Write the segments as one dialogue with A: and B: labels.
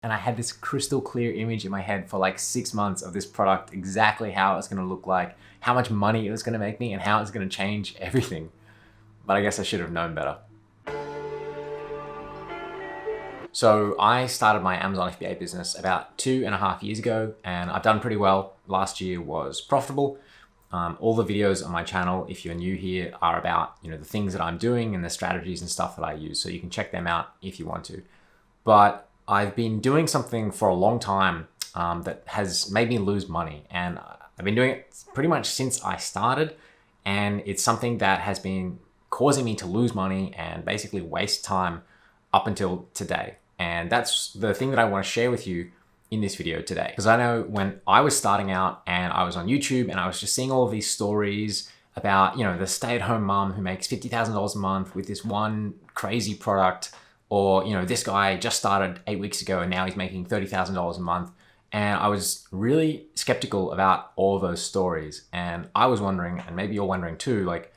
A: And I had this crystal clear image in my head for like 6 months of this product, exactly how it's gonna look like, how much money it was gonna make me, and how it's gonna change everything. But I guess I should have known better. So I started my Amazon FBA business about 2.5 years ago, and I've done pretty well. Last year was profitable. All the videos on my channel, if you're new here, are about the things that I'm doing and the strategies and stuff that I use. So you can check them out if you want to. But I've been doing something for a long time that has made me lose money, and I've been doing it pretty much since I started, and it's something that has been causing me to lose money and basically waste time up until today. And that's the thing that I want to share with you in this video today. Because I know when I was starting out and I was on YouTube and I was just seeing all of these stories about, the stay-at-home mom who makes $50,000 a month with this one crazy product, or, this guy just started 8 weeks ago and now he's making $30,000 a month. And I was really skeptical about all of those stories. And I was wondering, and maybe you're wondering too, like,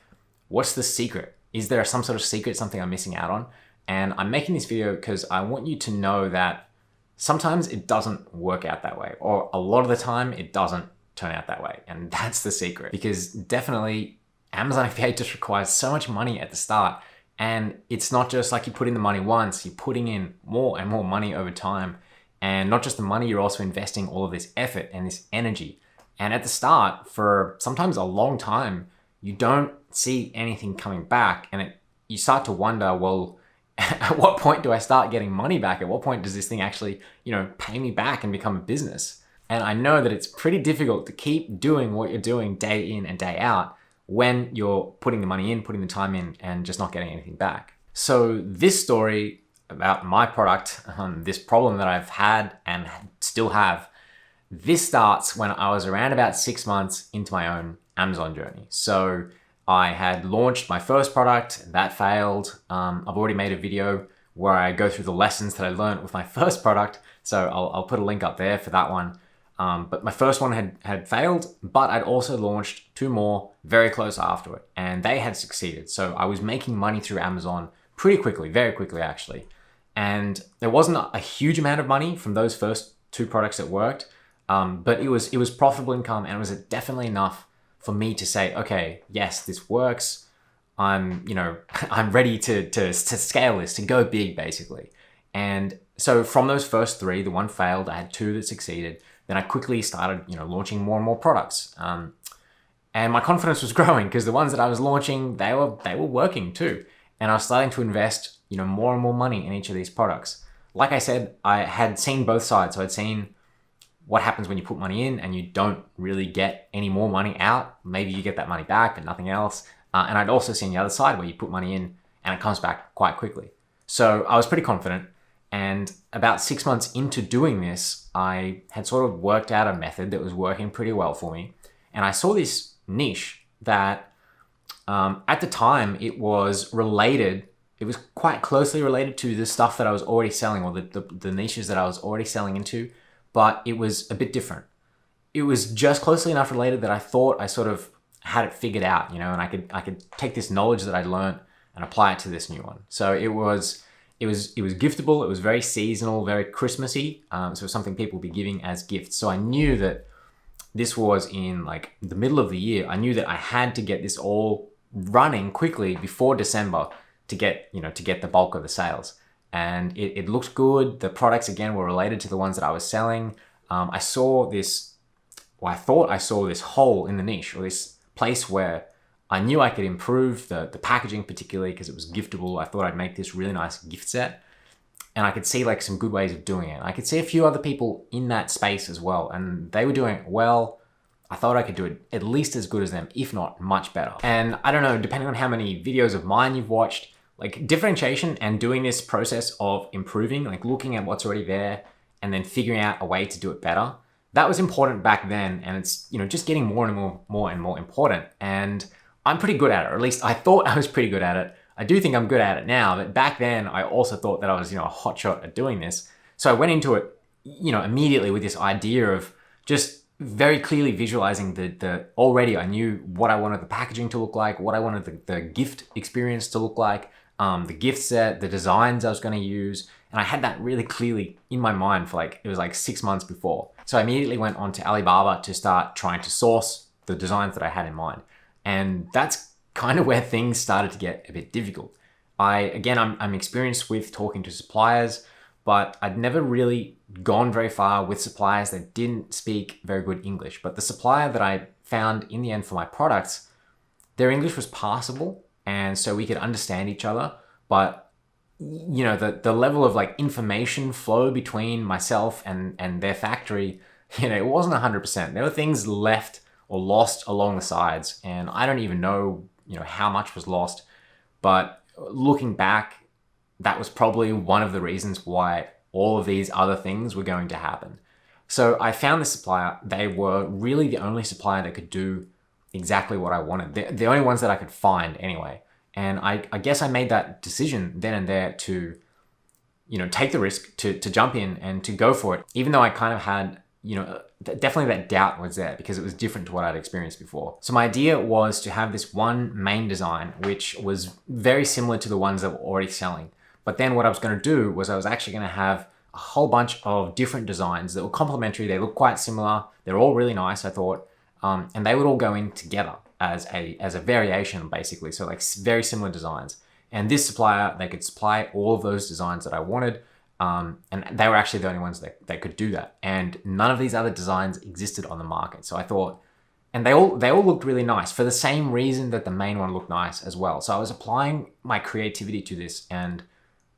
A: what's the secret? Is there some sort of secret, something I'm missing out on? And I'm making this video because I want you to know that sometimes it doesn't work out that way, or a lot of the time it doesn't turn out that way. And that's the secret, because definitely Amazon FBA just requires so much money at the start. And it's not just like you put in the money once, you're putting in more and more money over time. And not just the money, you're also investing all of this effort and this energy. And at the start, for sometimes a long time, you don't see anything coming back. And you start to wonder, well, at what point do I start getting money back? At what point does this thing actually, pay me back and become a business? And I know that it's pretty difficult to keep doing what you're doing day in and day out when you're putting the money in, putting the time in, and just not getting anything back. So this story about my product, this problem that I've had and still have, this starts when I was around about 6 months into my own Amazon journey. So I had launched my first product, that failed. I've already made a video where I go through the lessons that I learned with my first product. So I'll put a link up there for that one. But my first one had failed, but I'd also launched 2 more very close after it, and they had succeeded. So I was making money through Amazon pretty quickly, very quickly actually. And there wasn't a huge amount of money from those first 2 products that worked, but it was profitable income, and it was definitely enough for me to say, okay, yes, this works. I'm ready to scale this, to go big basically. And so from those first 3, the one failed, I had 2 that succeeded. Then I quickly started, launching more and more products. And my confidence was growing because the ones that I was launching, they were working too. And I was starting to invest, more and more money in each of these products. Like I said, I had seen both sides. So I'd seen what happens when you put money in and you don't really get any more money out. Maybe you get that money back, but nothing else. And I'd also seen the other side where you put money in and it comes back quite quickly. So I was pretty confident. And about 6 months into doing this, I had sort of worked out a method that was working pretty well for me. And I saw this niche that at the time it was related. It was quite closely related to the stuff that I was already selling, or the niches that I was already selling into. But it was a bit different. It was just closely enough related that I thought I sort of had it figured out, and I could take this knowledge that I'd learned and apply it to this new one. So it was giftable. It was very seasonal, very Christmassy. So it was something people would be giving as gifts. So I knew that this was in like the middle of the year. I knew that I had to get this all running quickly before December to get the bulk of the sales. And it looked good. The products, again, were related to the ones that I was selling. I thought I saw this hole in the niche, or this place where I knew I could improve the packaging, particularly because it was giftable. I thought I'd make this really nice gift set. And I could see like some good ways of doing it. I could see a few other people in that space as well, and they were doing it well. I thought I could do it at least as good as them, if not much better. And I don't know, depending on how many videos of mine you've watched, like differentiation and doing this process of improving, like looking at what's already there and then figuring out a way to do it better, that was important back then. And it's, just getting more and more important. And I'm pretty good at it, or at least I thought I was pretty good at it. I do think I'm good at it now, but back then I also thought that I was, a hot shot at doing this. So I went into it, immediately with this idea of just very clearly visualizing already I knew what I wanted the packaging to look like, what I wanted the gift experience to look like. the gift set, the designs I was going to use. And I had that really clearly in my mind for it was like 6 months before. So I immediately went on to Alibaba to start trying to source the designs that I had in mind. And that's kind of where things started to get a bit difficult. I'm experienced with talking to suppliers, but I'd never really gone very far with suppliers that didn't speak very good English. But the supplier that I found in the end for my products, their English was passable, and so we could understand each other. But the level of information flow between myself and their factory, it wasn't 100%. There were things left or lost along the sides, and I don't even know how much was lost. But looking back, that was probably one of the reasons why all of these other things were going to happen. So I found this supplier. They were really the only supplier that could do exactly what I wanted. The only ones that I could find anyway. And I guess I made that decision then and there to, take the risk, to jump in and to go for it. Even though I kind of had, definitely that doubt was there because it was different to what I'd experienced before. So my idea was to have this one main design, which was very similar to the ones that were already selling. But then what I was going to do was I was actually going to have a whole bunch of different designs that were complementary. They look quite similar. They're all really nice, I thought. And they would all go in together as a variation, basically. So very similar designs. And this supplier, they could supply all of those designs that I wanted. And they were actually the only ones that could do that. And none of these other designs existed on the market. So I thought, and they all looked really nice for the same reason that the main one looked nice as well. So I was applying my creativity to this, and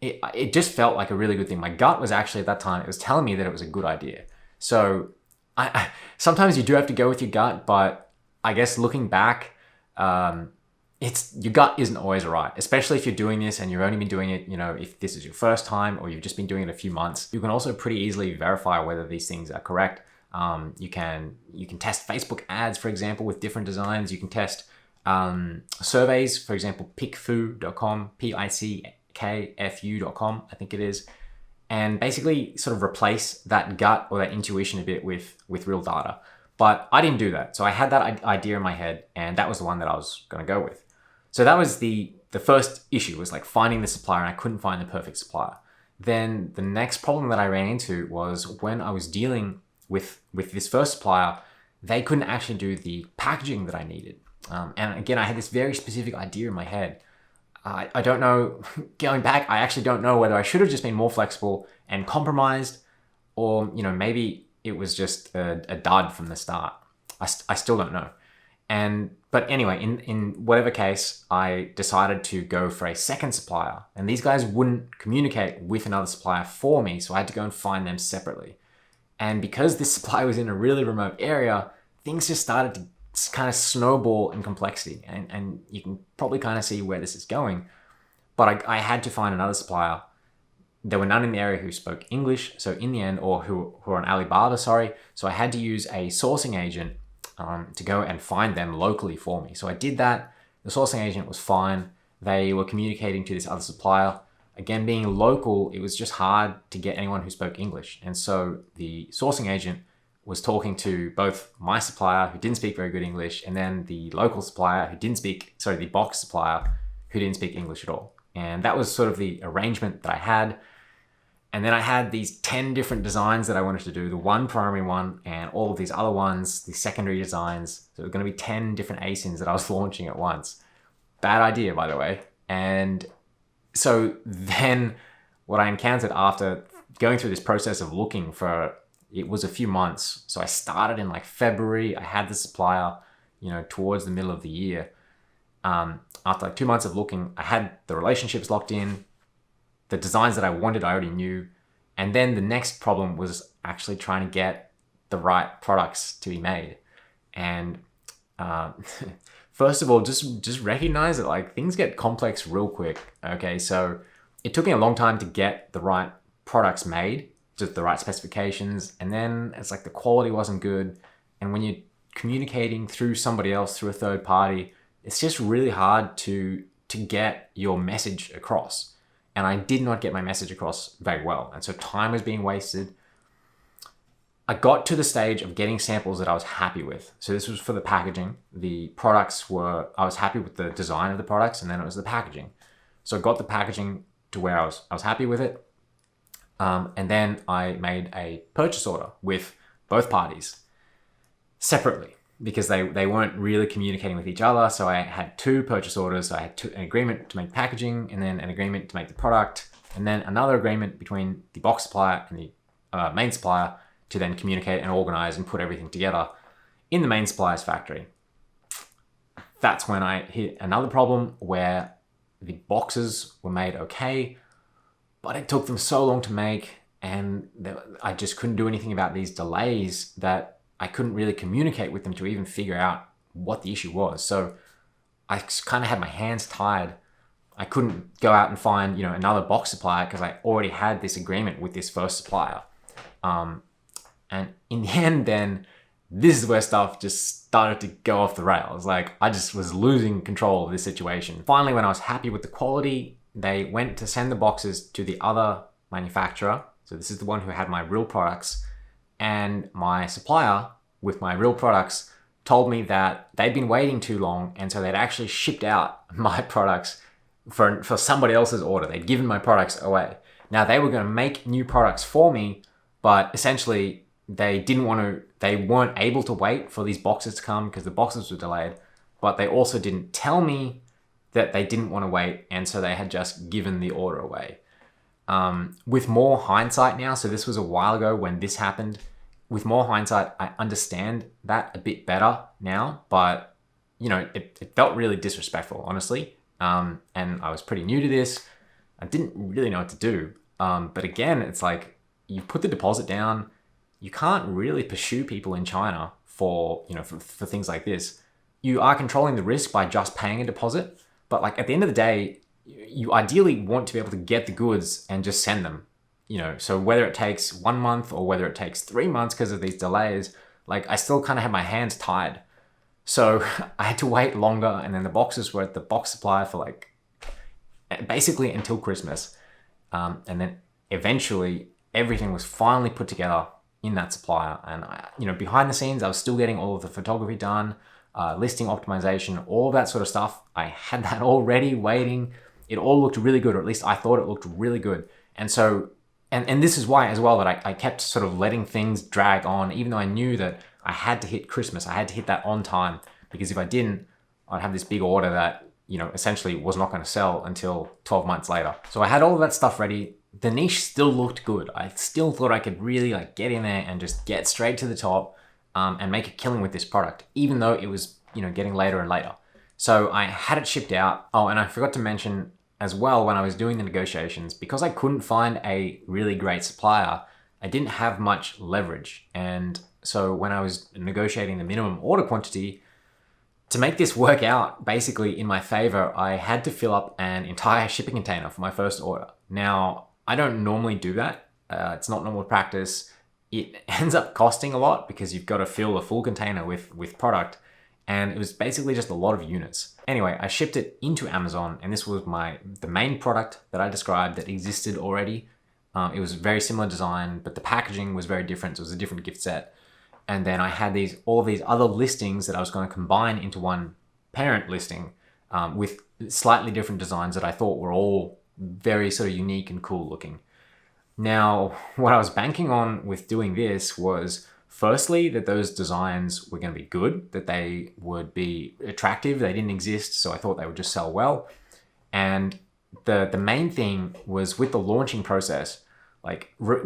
A: it just felt like a really good thing. My gut was actually at that time, it was telling me that it was a good idea. So I sometimes you do have to go with your gut, but I guess looking back, your gut isn't always right, especially if you're doing this and you've only been doing it, if this is your first time or you've just been doing it a few months. You can also pretty easily verify whether these things are correct. You can test Facebook ads, for example, with different designs. You can test surveys, for example, pickfu.com, pickfu.com, I think it is, and basically sort of replace that gut or that intuition a bit with real data. But I didn't do that. So I had that idea in my head, and that was the one that I was going to go with. So that was the first issue, was finding the supplier, and I couldn't find the perfect supplier. Then the next problem that I ran into was when I was dealing with this first supplier, they couldn't actually do the packaging that I needed. And again, I had this very specific idea in my head. I don't know, going back, I actually don't know whether I should have just been more flexible and compromised, or, maybe it was just a dud from the start. I still don't know. But anyway, in whatever case, I decided to go for a second supplier, and these guys wouldn't communicate with another supplier for me, so I had to go and find them separately. And because this supplier was in a really remote area, things just started to kind of snowball in complexity, and you can probably kind of see where this is going. But I had to find another supplier. There were none in the area who spoke English, so in the end, or who were on Alibaba, sorry. So I had to use a sourcing agent to go and find them locally for me. So I did that. The sourcing agent was fine. They were communicating to this other supplier. Again, being local, it was just hard to get anyone who spoke English. And so the sourcing agent was talking to both my supplier, who didn't speak very good English, and then the local supplier the box supplier, who didn't speak English at all. And that was sort of the arrangement that I had. And then I had these 10 different designs that I wanted to do, the one primary one and all of these other ones, the secondary designs. So it was going to be 10 different ASINs that I was launching at once. Bad idea, by the way. And so then what I encountered after going through this process of looking for, it was a few months. So I started in February. I had the supplier, towards the middle of the year. After 2 months of looking, I had the relationships locked in. The designs that I wanted, I already knew. And then the next problem was actually trying to get the right products to be made. And first of all, just recognize that things get complex real quick. Okay, so it took me a long time to get the right products made, just the right specifications. And then it's the quality wasn't good. And when you're communicating through somebody else, through a third party, it's just really hard to get your message across. And I did not get my message across very well. And so time was being wasted. I got to the stage of getting samples that I was happy with. So this was for the packaging. The products I was happy with the design of the products, and then it was the packaging. So I got the packaging to where I was happy with it. And then I made a purchase order with both parties separately because they weren't really communicating with each other. So I had two purchase orders. I had an agreement to make packaging, and then an agreement to make the product, and then another agreement between the box supplier and the main supplier to then communicate and organize and put everything together in the main supplier's factory. That's when I hit another problem where the boxes were made okay, but it took them so long to make, and I just couldn't do anything about these delays that I couldn't really communicate with them to even figure out what the issue was. So I kind of had my hands tied. I couldn't go out and find, another box supplier because I already had this agreement with this first supplier. And in the end, then this is where stuff just started to go off the rails. Like, I just was losing control of this situation. Finally, when I was happy with the quality, they went to send the boxes to the other manufacturer. So this is the one who had my real products, and my supplier with my real products told me that they'd been waiting too long, and so they'd actually shipped out my products for somebody else's order. They'd given my products away. Now they were going to make new products for me, but essentially they weren't able to wait for these boxes to come because the boxes were delayed, but they also didn't tell me that they didn't want to wait, and so they had just given the order away. With more hindsight now, so this was a while ago when this happened, with more hindsight, I understand that a bit better now, but it felt really disrespectful, honestly. And I was pretty new to this. I didn't really know what to do. But again, it's like, you put the deposit down, you can't really pursue people in China for things like this. You are controlling the risk by just paying a deposit, but like at the end of the day, you ideally want to be able to get the goods and just send them. So whether it takes 1 month or whether it takes 3 months because of these delays, like I still kind of had my hands tied. So I had to wait longer, and then the boxes were at the box supplier for like basically until Christmas. And then eventually everything was finally put together in that supplier. And behind the scenes, I was still getting all of the photography done, listing optimization, all that sort of stuff. I had that already waiting. It all looked really good, or at least I thought it looked really good. And so, and this is why as well that I kept sort of letting things drag on, even though I knew that I had to hit Christmas. I had to hit that on time, because if I didn't, I'd have this big order that, essentially was not going to sell until 12 months later. So I had all of that stuff ready. The niche still looked good. I still thought I could really get in there and just get straight to the top and make a killing with this product, even though it was, getting later and later. So I had it shipped out. Oh, and I forgot to mention as well, when I was doing the negotiations, because I couldn't find a really great supplier, I didn't have much leverage. And so when I was negotiating the minimum order quantity, to make this work out basically in my favor, I had to fill up an entire shipping container for my first order. Now, I don't normally do that. It's not normal practice. It ends up costing a lot because you've got to fill a full container with product. And it was basically just a lot of units. Anyway, I shipped it into Amazon, and this was the main product that I described that existed already. It was a very similar design, but the packaging was very different. So it was a different gift set. And then I had all of these other listings that I was going to combine into one parent listing with slightly different designs that I thought were all very sort of unique and cool looking. Now, what I was banking on with doing this was, firstly, that those designs were going to be good, that they would be attractive. They didn't exist, so I thought they would just sell well. And the main thing was, with the launching process,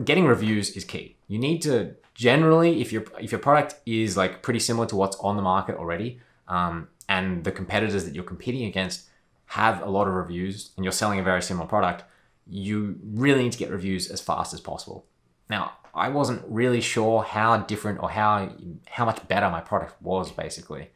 A: getting reviews is key. You need to generally, if your product is pretty similar to what's on the market already, and the competitors that you're competing against have a lot of reviews, and you're selling a very similar product, you really need to get reviews as fast as possible. Now, I wasn't really sure how different or how much better my product was, basically.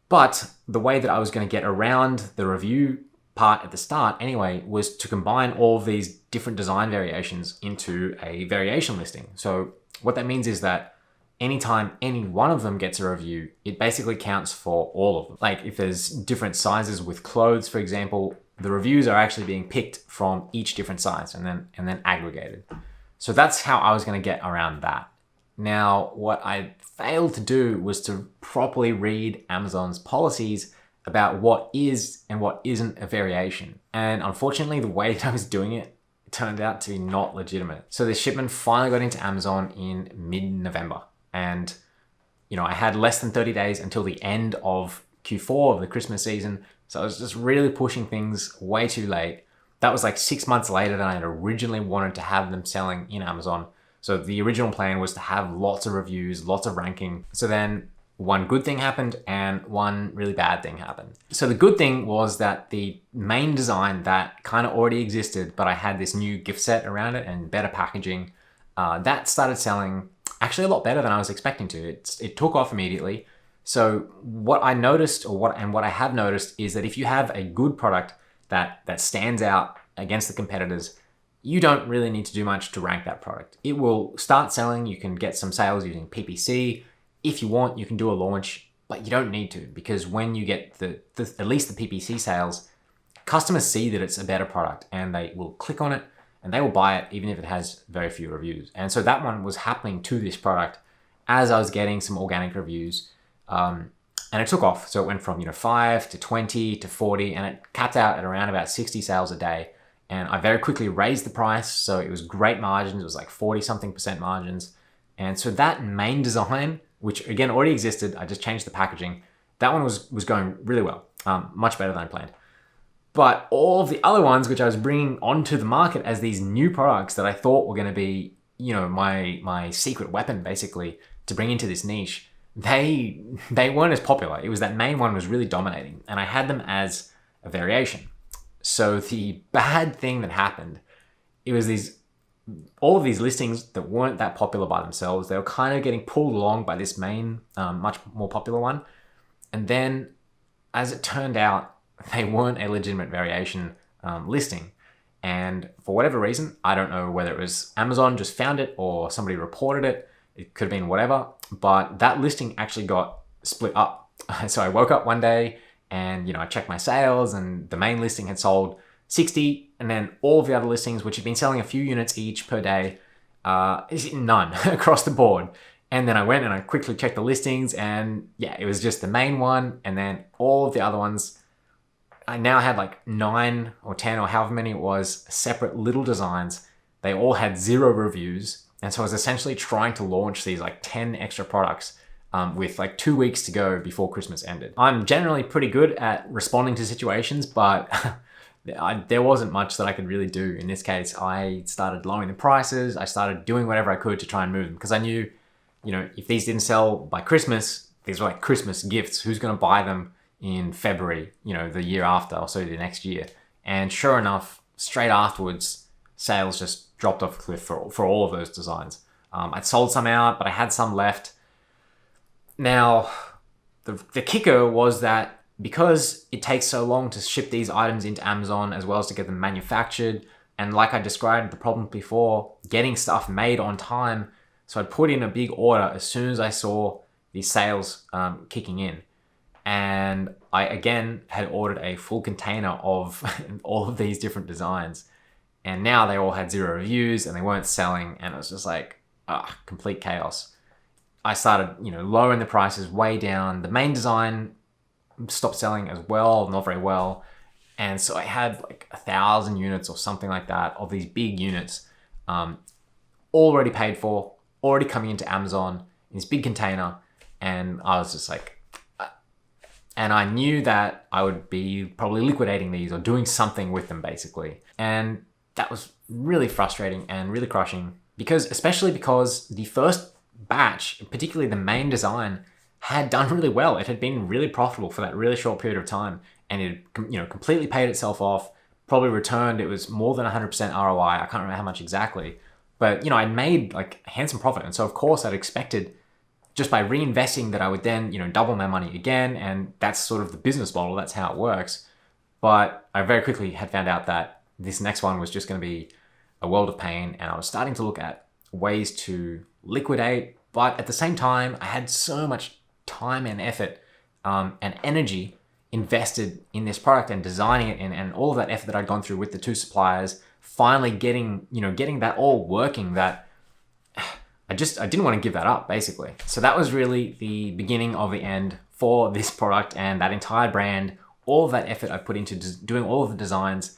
A: But the way that I was going to get around the review part at the start anyway was to combine all of these different design variations into a variation listing. So what that means is that anytime any one of them gets a review, it basically counts for all of them. Like if there's different sizes with clothes, for example, the reviews are actually being picked from each different size and then aggregated. So that's how I was going to get around that. Now, what I failed to do was to properly read Amazon's policies about what is and what isn't a variation. And unfortunately, the way that I was doing it turned out to be not legitimate. So this shipment finally got into Amazon in mid-November. And, I had less than 30 days until the end of Q4 of the Christmas season. So I was just really pushing things way too late. That was like 6 months later than I had originally wanted to have them selling in Amazon. So the original plan was to have lots of reviews, lots of ranking. So then one good thing happened and one really bad thing happened. So the good thing was that the main design that kind of already existed, but I had this new gift set around it and better packaging, that started selling actually a lot better than I was expecting to. It took off immediately. So what I noticed, what I have noticed, is that if you have a good product that stands out against the competitors, you don't really need to do much to rank that product. It will start selling. You can get some sales using PPC. If you want, you can do a launch, but you don't need to, because when you get at least the PPC sales, customers see that it's a better product and they will click on it and they will buy it even if it has very few reviews. And so that one was happening to this product as I was getting some organic reviews. And it took off. So it went from 5 to 20 to 40, and it capped out at around about 60 sales a day. And I very quickly raised the price. So it was great margins. It was like 40-something% margins. And so that main design, which again already existed, I just changed the packaging. That one was going really well, much better than I planned. But all of the other ones, which I was bringing onto the market as these new products that I thought were going to be, my secret weapon basically to bring into this niche, they weren't as popular. It was that main one was really dominating, and I had them as a variation. So the bad thing that happened, it was all of these listings that weren't that popular by themselves. They were kind of getting pulled along by this main, much more popular one. And then, as it turned out, they weren't a legitimate variation listing. And for whatever reason, I don't know whether it was Amazon just found it or somebody reported it. It could have been whatever, but that listing actually got split up. So I woke up one day and, I checked my sales, and the main listing had sold 60, and then all of the other listings, which had been selling a few units each per day, none across the board. And then I went and I quickly checked the listings, and yeah, it was just the main one. And then all of the other ones, I now had like 9 or 10 or however many it was, separate little designs. They all had 0 reviews. And so I was essentially trying to launch these like 10 extra products with like 2 weeks to go before Christmas ended. I'm generally pretty good at responding to situations, but there wasn't much that I could really do. In this case, I started lowering the prices. I started doing whatever I could to try and move them, because I knew, if these didn't sell by Christmas, these were like Christmas gifts. Who's going to buy them in February, the year after, or so the next year? And sure enough, straight afterwards, sales just dropped off a cliff for all of those designs. I'd sold some out, but I had some left. Now, the kicker was that because it takes so long to ship these items into Amazon as well as to get them manufactured, and like I described the problem before, getting stuff made on time, so I put in a big order as soon as I saw these sales kicking in. And I, again, had ordered a full container of all of these different designs. And now they all had 0 reviews and they weren't selling. And it was just like, complete chaos. I started, lowering the prices way down. The main design stopped selling as well, not very well. And so I had like 1,000 units or something like that of these big units already paid for, already coming into Amazon in this big container. And I was just like, and I knew that I would be probably liquidating these or doing something with them basically. And that was really frustrating and really crushing, especially because the first batch, particularly the main design, had done really well. It had been really profitable for that really short period of time, and it completely paid itself off, probably returned. It was more than 100% ROI. I can't remember how much exactly, but I made like a handsome profit. And so of course I'd expected just by reinvesting that I would then, double my money again. And that's sort of the business model. That's how it works. But I very quickly had found out that this next one was just going to be a world of pain. And I was starting to look at ways to liquidate. But at the same time, I had so much time and effort and energy invested in this product and designing it, and all of that effort that I'd gone through with the 2 suppliers, finally getting that all working, that I didn't want to give that up basically. So that was really the beginning of the end for this product and that entire brand, all of that effort I put into doing all of the designs,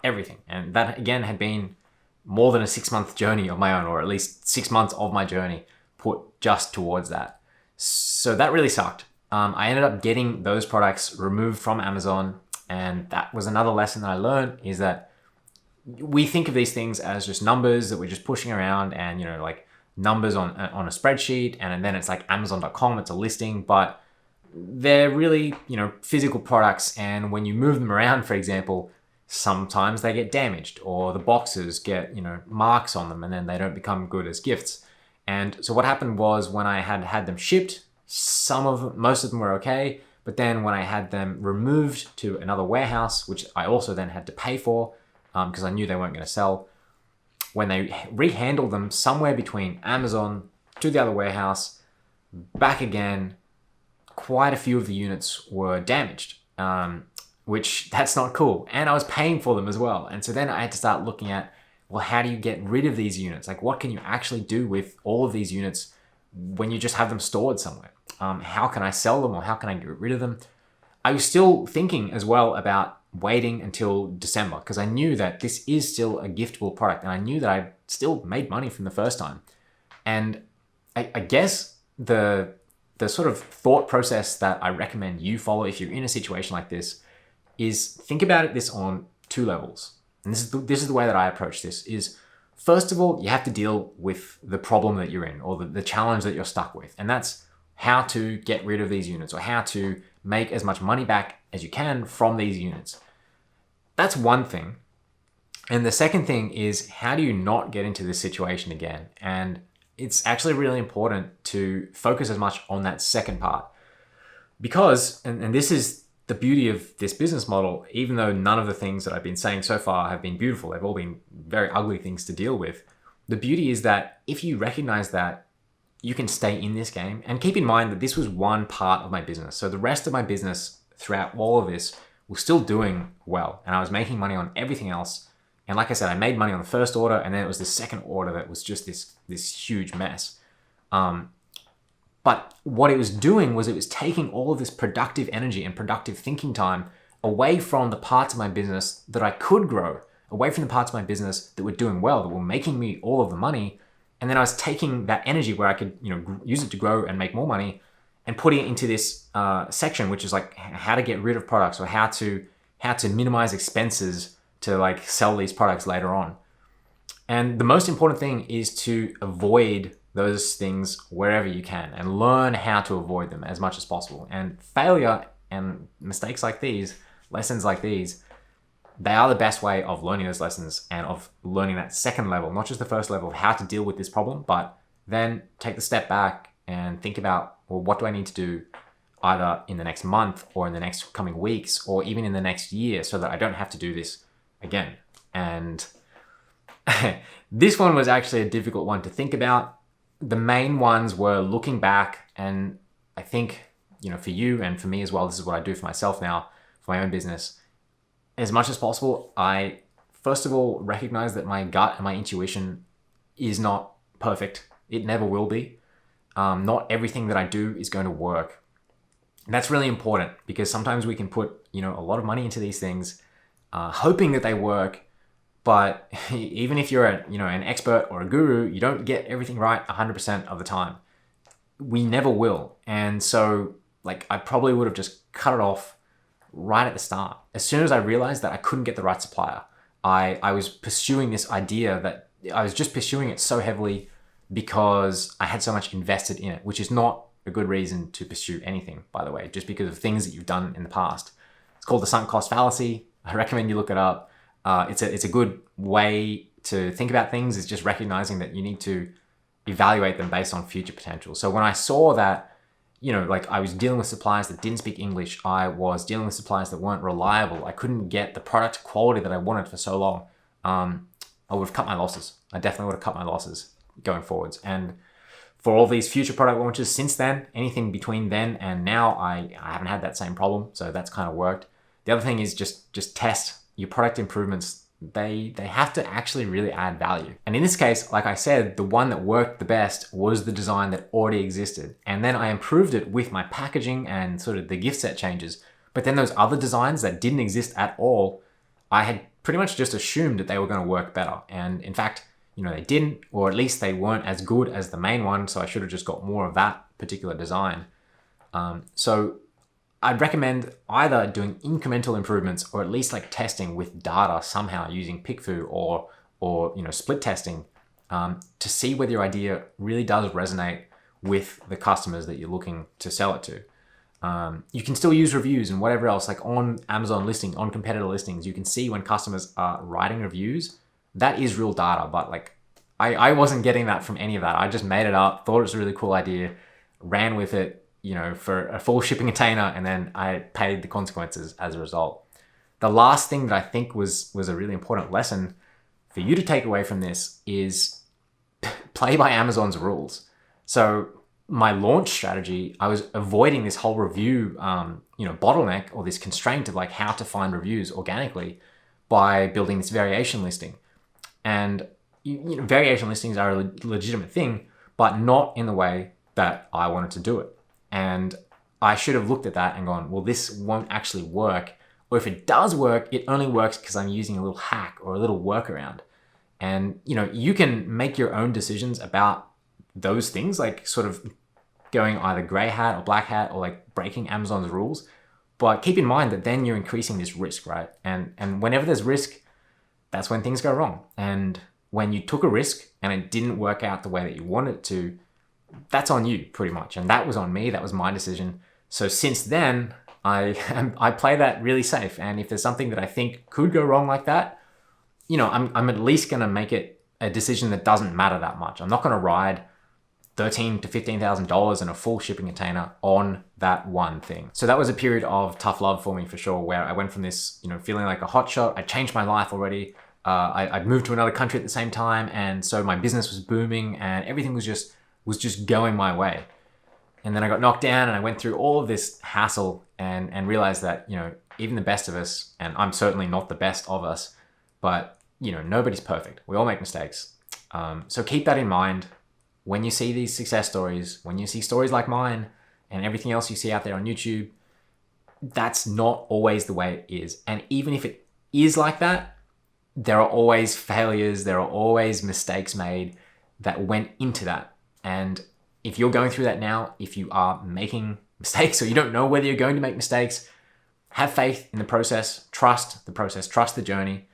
A: everything. And that again had been more than a 6-month journey of my own, or at least 6 months of my journey put just towards that. So that really sucked. I ended up getting those products removed from Amazon. And that was another lesson that I learned, is that we think of these things as just numbers that we're just pushing around, and, you know, like numbers on a spreadsheet. And then it's like Amazon.com, it's a listing, but they're really, you know, physical products. And when you move them around, for example, sometimes they get damaged, or the boxes get, you know, marks on them, and then they don't become good as gifts. And so what happened was, when I had them shipped, most of them were okay. But then when I had them removed to another warehouse, which I also then had to pay for, because I knew they weren't going to sell, when they rehandled them somewhere between Amazon to the other warehouse, back again, quite a few of the units were damaged, which that's not cool. And I was paying for them as well. And so then I had to start looking at, well, how do you get rid of these units? Like, what can you actually do with all of these units when you just have them stored somewhere? How can I sell them, or how can I get rid of them? I was still thinking as well about waiting until December, because I knew that this is still a giftable product, and I knew that I still made money from the first time. And I guess the sort of thought process that I recommend you follow if you're in a situation like this is, think about this on 2 levels. And this is the way that I approach this. Is, first of all, you have to deal with the problem that you're in, or the challenge that you're stuck with. And that's how to get rid of these units, or how to make as much money back as you can from these units. That's one thing. And the second thing is, how do you not get into this situation again? And it's actually really important to focus as much on that second part, because, and this is the beauty of this business model, even though none of the things that I've been saying so far have been beautiful, they've all been very ugly things to deal with. The beauty is that if you recognize that, you can stay in this game. And keep in mind that this was one part of my business. So the rest of my business throughout all of this was still doing well, and I was making money on everything else. And like I said, I made money on the first order, and then it was the second order that was just this huge mess. But what it was doing was, it was taking all of this productive energy and productive thinking time away from the parts of my business that I could grow, away from the parts of my business that were doing well, that were making me all of the money. And then I was taking that energy where I could, you know, use it to grow and make more money, and putting it into this section, which is like how to get rid of products, or how to minimize expenses to like sell these products later on. And the most important thing is to avoid those things wherever you can, and learn how to avoid them as much as possible. And failure and mistakes like these, lessons like these, they are the best way of learning those lessons, and of learning that second level, not just the first level of how to deal with this problem, but then take the step back and think about, well, what do I need to do either in the next month, or in the next coming weeks, or even in the next year, so that I don't have to do this again. And this one was actually a difficult one to think about. The main ones were looking back, and I think, you know, for you and for me as well, this is what I do for myself now, for my own business. As much as possible, I first of all recognize that my gut and my intuition is not perfect. It never will be. Not everything that I do is going to work. And that's really important, because sometimes we can put, you know, a lot of money into these things, hoping that they work. But even if you're an expert or a guru, you don't get everything right 100% of the time. We never will. And so, like, I probably would have just cut it off right at the start. As soon as I realized that I couldn't get the right supplier, I was pursuing this idea that I was just pursuing it so heavily because I had so much invested in it, which is not a good reason to pursue anything, by the way, just because of things that you've done in the past. It's called the sunk cost fallacy. I recommend you look it up. It's a good way to think about things, is just recognizing that you need to evaluate them based on future potential. So when I saw that, you know, like, I was dealing with suppliers that didn't speak English, I was dealing with suppliers that weren't reliable, I couldn't get the product quality that I wanted for so long, I would have cut my losses. I definitely would have cut my losses going forwards. And for all these future product launches since then, anything between then and now, I haven't had that same problem. So that's kind of worked. The other thing is just test your product improvements they have to actually really add value. And in this case, like I said, the one that worked the best was the design that already existed. And then I improved it with my packaging and sort of the gift set changes. But then those other designs that didn't exist at all, I had pretty much just assumed that they were going to work better. And in fact, they didn't, or at least they weren't as good as the main one. So I should have just got more of that particular design. So I'd recommend either doing incremental improvements or at least like testing with data somehow using PickFu or split testing to see whether your idea really does resonate with the customers that you're looking to sell it to. You can still use reviews and whatever else, like on Amazon listing, on competitor listings, you can see when customers are writing reviews. That is real data, but like I wasn't getting that from any of that. I just made it up, thought it was a really cool idea, ran with it, for a full shipping container, and then I paid the consequences as a result. The last thing that I think was a really important lesson for you to take away from this is play by Amazon's rules. So my launch strategy, I was avoiding this whole review, bottleneck or this constraint of like how to find reviews organically by building this variation listing. And variation listings are a legitimate thing, but not in the way that I wanted to do it. And I should have looked at that and gone, well, this won't actually work. Or if it does work, it only works because I'm using a little hack or a little workaround. And, you can make your own decisions about those things, like sort of going either gray hat or black hat or like breaking Amazon's rules. But keep in mind that then you're increasing this risk, right? And whenever there's risk, that's when things go wrong. And when you took a risk and it didn't work out the way that you wanted it to, that's on you pretty much. And that was on me. That was my decision. So since then, I play that really safe. And if there's something that I think could go wrong like that, I'm at least going to make it a decision that doesn't matter that much. I'm not going to ride $13,000 to $15,000 in a full shipping container on that one thing. So that was a period of tough love for me for sure, where I went from this, feeling like a hotshot. I changed my life already. I'd moved to another country at the same time. And so my business was booming and everything was just going my way. And then I got knocked down and I went through all of this hassle and realized that, even the best of us, and I'm certainly not the best of us, but, nobody's perfect. We all make mistakes. So keep that in mind when you see these success stories, when you see stories like mine and everything else you see out there on YouTube. That's not always the way it is. And even if it is like that, there are always failures. There are always mistakes made that went into that. And if you're going through that now, if you are making mistakes or you don't know whether you're going to make mistakes, have faith in the process, trust the process, trust the journey.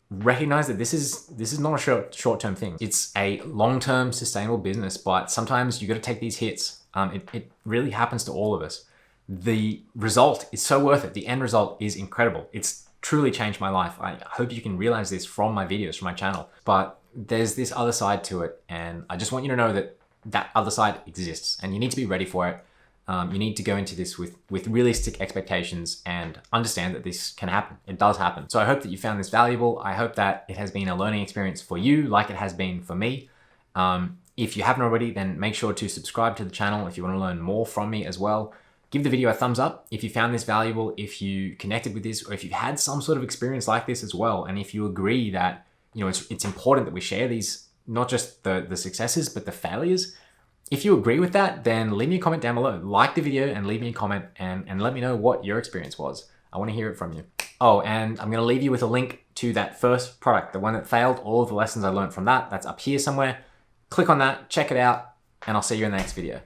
A: Recognize that this is not a short-term thing. It's a long-term sustainable business, but sometimes you got to take these hits. It really happens to all of us. The result is so worth it. The end result is incredible. It's truly changed my life. I hope you can realize this from my videos, from my channel, but there's this other side to it. And I just want you to know that that other side exists and you need to be ready for it. You need to go into this with realistic expectations and understand that this can happen. It does happen. So I hope that you found this valuable. I hope that it has been a learning experience for you like it has been for me. If you haven't already, then make sure to subscribe to the channel if you want to learn more from me as well. Give the video a thumbs up if you found this valuable, if you connected with this, or if you've had some sort of experience like this as well. And if you agree that it's important that we share these, not just the successes, but the failures. If you agree with that, then leave me a comment down below. Like the video and leave me a comment and let me know what your experience was. I want to hear it from you. Oh, and I'm going to leave you with a link to that first product, the one that failed, all of the lessons I learned from that. That's up here somewhere. Click on that, check it out, and I'll see you in the next video.